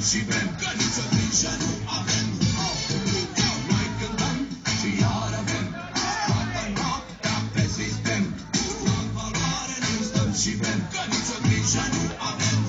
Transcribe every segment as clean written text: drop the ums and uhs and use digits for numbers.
și bem, că nicio grijă nu avem. Noi cântăm și iar avem toată noaptea pe sistem. În valoare noi stăm și bem, că nicio grijă nu avem.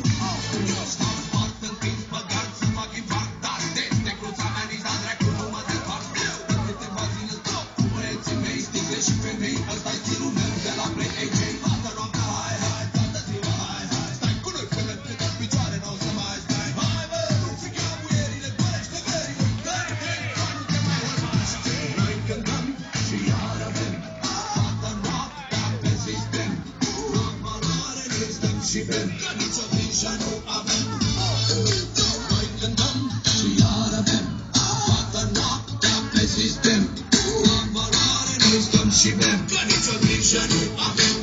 Eu stau spart întins băgat să fac infarct, dar de necruța mea nici la dracu nu mă depart. În câteva zile stau cu băieții mei, sticle și femei, ăsta-i stilul meu de la Play AJ. Toată noaptea hai, hai, toată ziua hai, hai, stai cu noi până cât în picioare n-o să mai stai. Hai bă, nu țiga muierile, golește verile, dă-te, nu te mai urmași. Noi cântăm și iar avem toată noaptea pe sistem. În valoare noi stăm și bem, că nicio grijă nu avem. Noi cântăm și iar avem toată noaptea pe sistem. În valoare noi stăm și bem, că nicio grijă nu avem.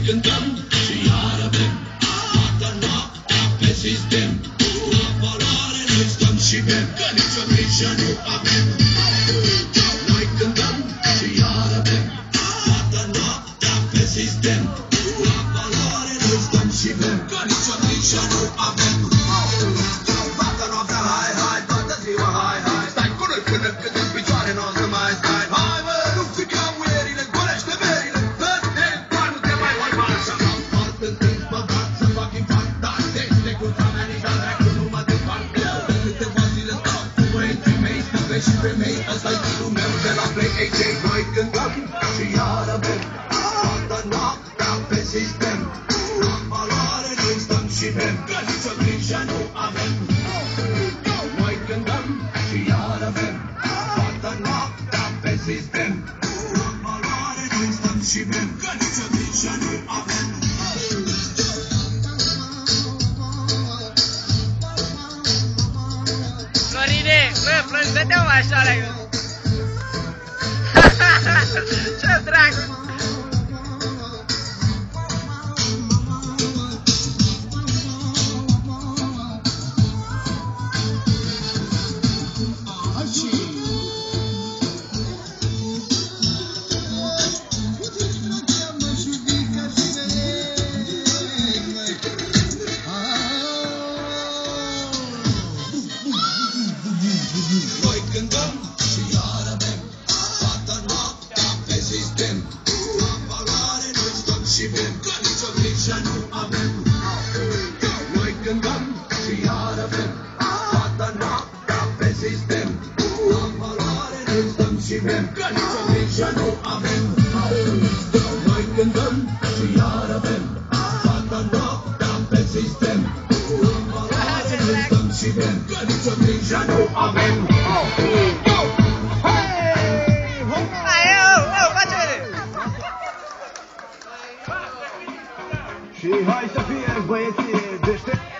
Cântăm și iar avem toată noaptea pe sistem. În valoare noi stăm și bem, că nicio grijă nu avem. Noi cântăm și iar avem toată noaptea pe sistem. În valoare noi stăm și bem, că nicio grijă nu avem. Toată noaptea hai, hai, toată ziua hai, hai, stai cu noi până cât în picioare n-o să mai stai. Hai bă, nu țiga muierile, golește verile, dă-te, doar nu te mai urmași. Întins băgat să fac infarct, dar de necruța mea nici la dracu nu mă depart. De câteva zile stau cu băieții mei, sticle și femei, ăsta-i stilul meu de la Play AJ. Noi cântăm și iar avem toată noaptea pe sistem. În valoare noi stăm și bem, că nicio grijă nu avem. Noi cântăm și iar avem toată noaptea pe sistem. În valoare noi stăm și bem, că nicio grijă nu avem. Florine, bă, Florin, dă-te-o așa la eu. Ce drag! Noi cântăm și iar avem toată noaptea pe sistem. În valoare noi stăm și bem, că nicio grijă nu avem. Noi cântăm și iar avem toată noaptea pe sistem. În valoare noi stăm și bem, că nicio grijă nu avem. Noi cântăm și iar avem toată noaptea pe sistem. În valoare noi stăm și bem, că nicio grijă nu avem. Și hai să fie băieții deștepți.